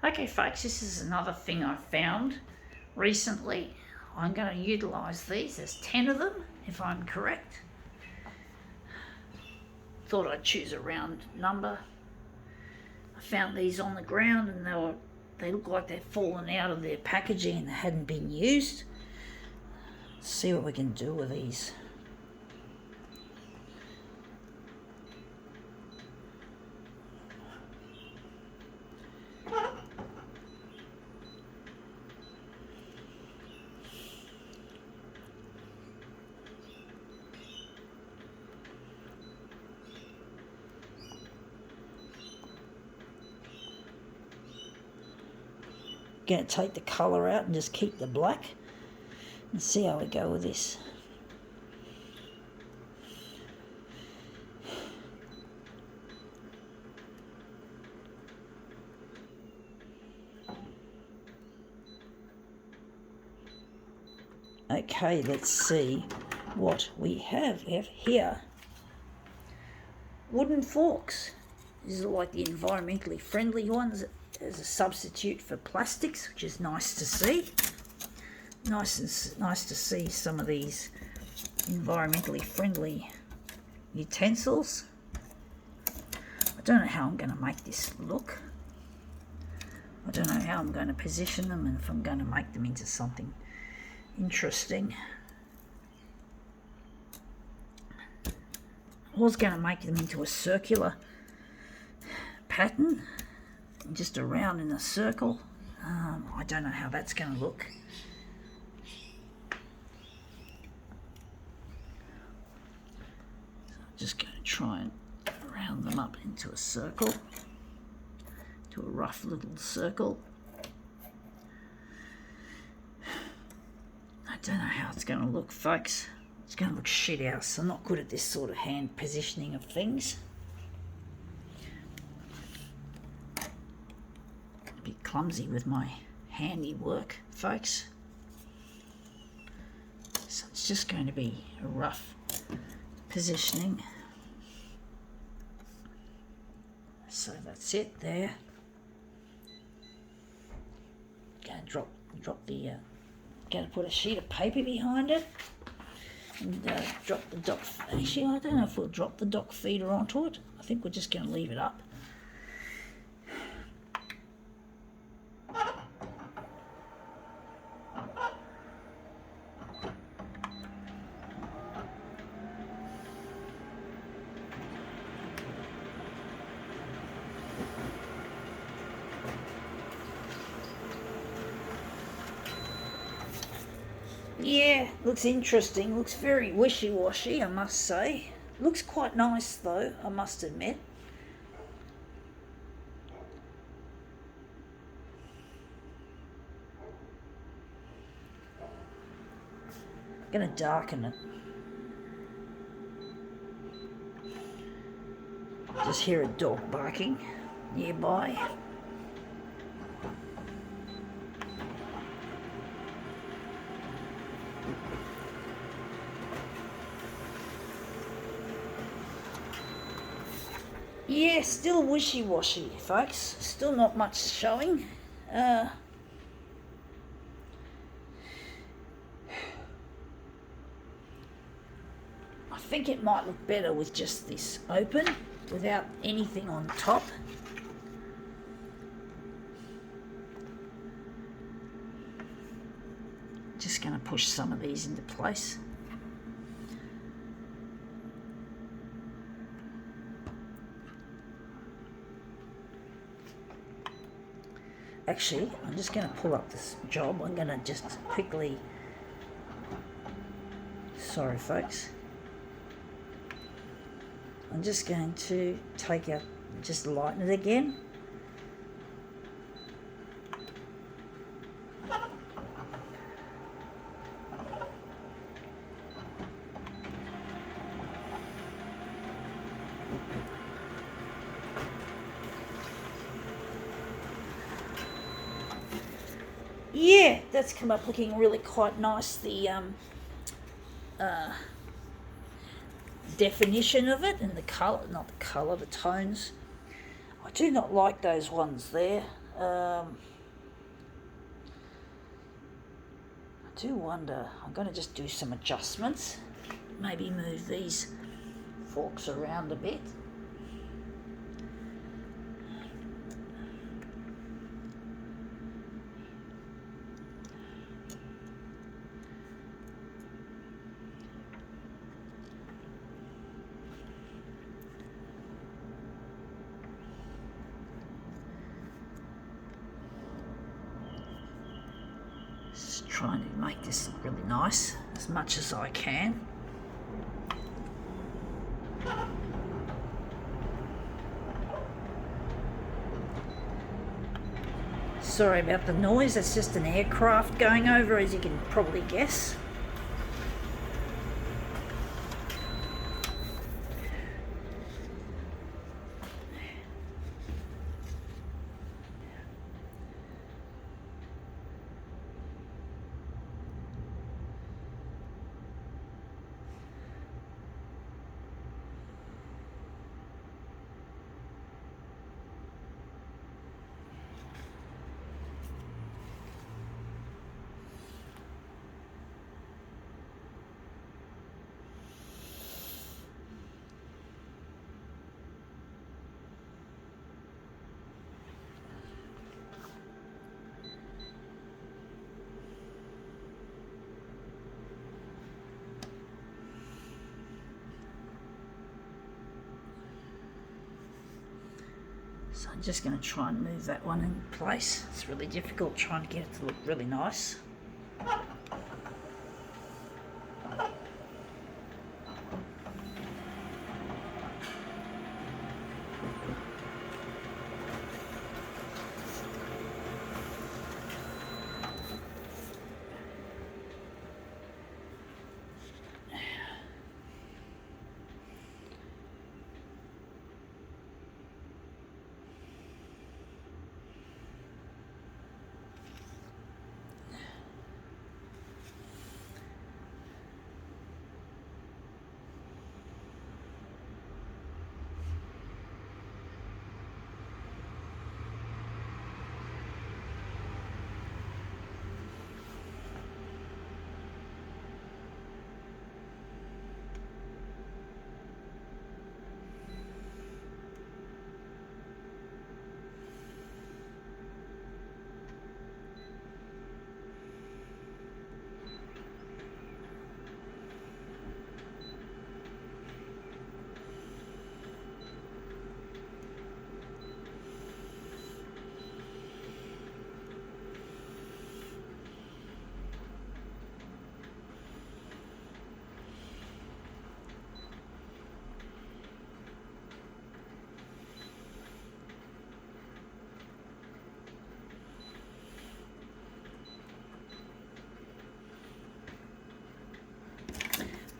Okay folks, this is another thing I found recently. I'm going to utilise these. There's 10 of them, if I'm correct. Thought I'd choose a round number. I found these on the ground and they look like they've fallen out of their packaging and they hadn't been used. Let's see what we can do with these. Going to take the colour out and just keep the black and see how we go with this. Okay, let's see what we have here. Wooden forks. These are like the environmentally friendly ones as a substitute for plastics, which is nice to see. Nice to see some of these environmentally friendly utensils. I don't know how I'm going to make this look. I don't know how I'm going to position them and if I'm going to make them into something interesting. I was going to make them into a circular pattern, just around in a circle. I don't know how that's going to look. So I'm just going to try and round them up into a circle, to a rough little circle. I don't know how it's going to look, folks. It's going to look shit house. I'm not good at this sort of hand positioning of things. A bit clumsy with my handiwork, folks. So it's just going to be a rough positioning. So that's it there. Going to drop the. Going to put a sheet of paper behind it and drop the dock. Actually, I don't know if we'll drop the dock feeder onto it. I think we're just going to leave it up. Yeah, looks interesting. Looks very wishy-washy, I must say. Looks quite nice though, I must admit. I'm going to darken it. Just hear a dog barking nearby. Yeah, still wishy-washy, folks. Still not much showing. I think it might look better with just this open, without anything on top. Just going to push some of these into place. Actually, I'm just going to pull up this job. I'm going to just quickly... Sorry, folks. I'm just going to take out, just lighten it again. Yeah, that's come up looking really quite nice. The definition of it and the colour, not the colour, the tones. I do not like those ones there. I do wonder, I'm going to just do some adjustments, maybe move these forks around a bit. Just trying to make this look really nice as much as I can. Sorry about the noise, that's just an aircraft going over, as you can probably guess. So I'm just going to try and move that one in place. It's really difficult trying to get it to look really nice.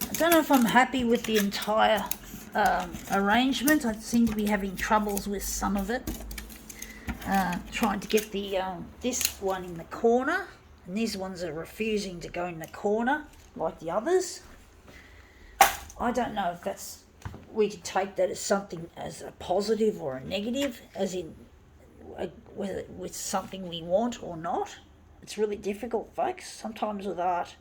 I don't know if I'm happy with the entire arrangement. I seem to be having troubles with some of it. Trying to get the this one in the corner, and these ones are refusing to go in the corner like the others. I don't know if that's, we could take that as something as a positive or a negative, as in whether it's something we want or not. It's really difficult, folks. Sometimes with art,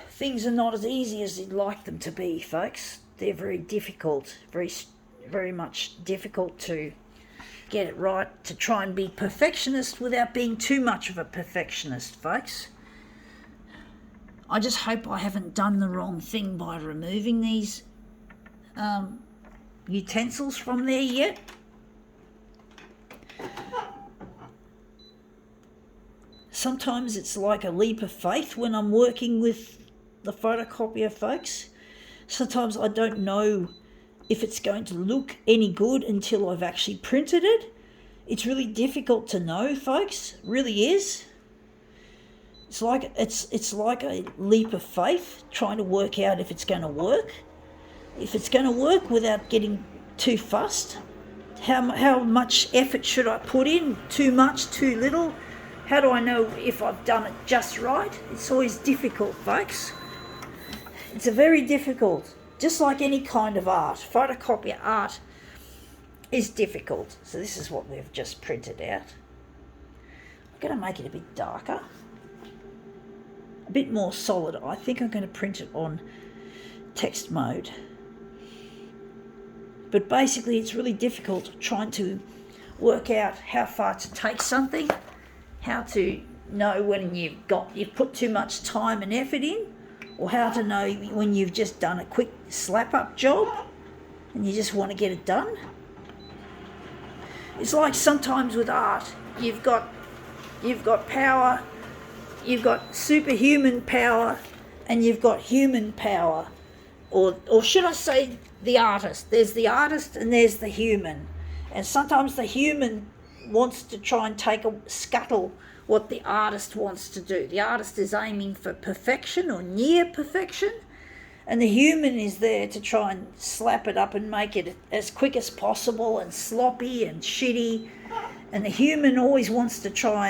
things are not as easy as you'd like them to be, folks. They're very difficult, very much difficult to get it right, to try and be perfectionist without being too much of a perfectionist, folks. I just hope I haven't done the wrong thing by removing these utensils from there yet. Sometimes it's like a leap of faith when I'm working with the photocopier, folks. Sometimes I don't know if it's going to look any good until I've actually printed it. It's really difficult to know, folks. It really is. It's like a leap of faith, trying to work out if it's going to work. If it's going to work without getting too fussed. How much effort should I put in? Too much, too little? How do I know if I've done it just right? It's always difficult, folks. It's a very difficult, just like any kind of art, photocopier art. is difficult. So this is what we've just printed out. I'm going to make it a bit darker, a bit more solid. I think I'm going to print it on text mode. But basically it's really difficult trying to work out how far to take something, how to know when you've put too much time and effort in, or how to know when you've just done a quick slap up job and you just want to get it done. It's like sometimes with art, you've got power, you've got superhuman power, and you've got human power, or should I say the artist. There's the artist and there's the human, and sometimes the human wants to try and scuttle what the artist wants to do. The artist is aiming for perfection or near perfection, and the human is there to try and slap it up and make it as quick as possible and sloppy and shitty. And the human always wants to try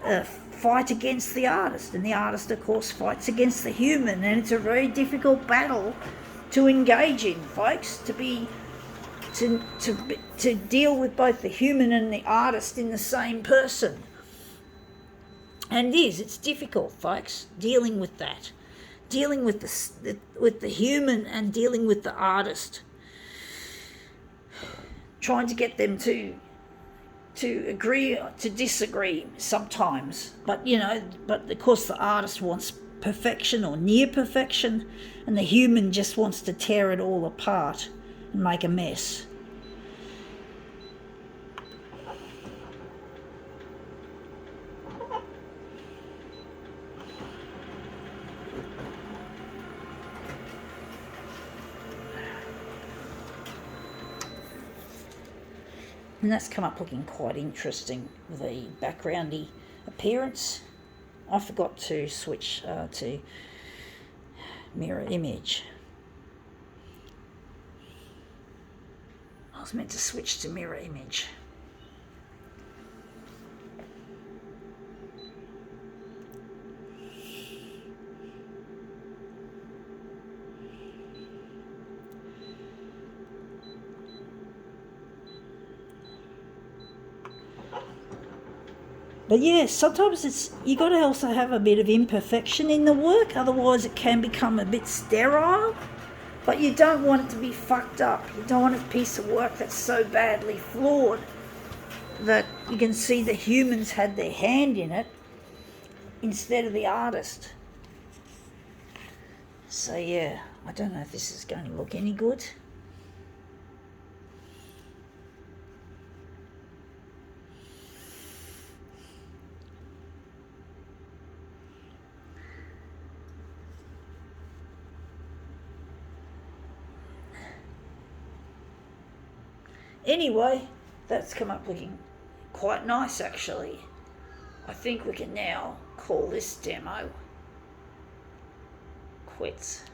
and fight against the artist, and the artist of course fights against the human, and it's a very difficult battle to engage in, folks, to deal with both the human and the artist in the same person. And it's difficult, folks, dealing with that, dealing with the human and dealing with the artist, trying to get them to agree, to disagree sometimes, but of course the artist wants perfection or near perfection, and the human just wants to tear it all apart and make a mess. And that's come up looking quite interesting with a backgroundy appearance. I forgot to switch to mirror image. I was meant to switch to mirror image. But yeah, sometimes you got to also have a bit of imperfection in the work, otherwise it can become a bit sterile. But you don't want it to be fucked up. You don't want a piece of work that's so badly flawed that you can see the humans had their hand in it instead of the artist. So yeah, I don't know if this is going to look any good. Anyway, that's come up looking quite nice actually. I think we can now call this demo quits.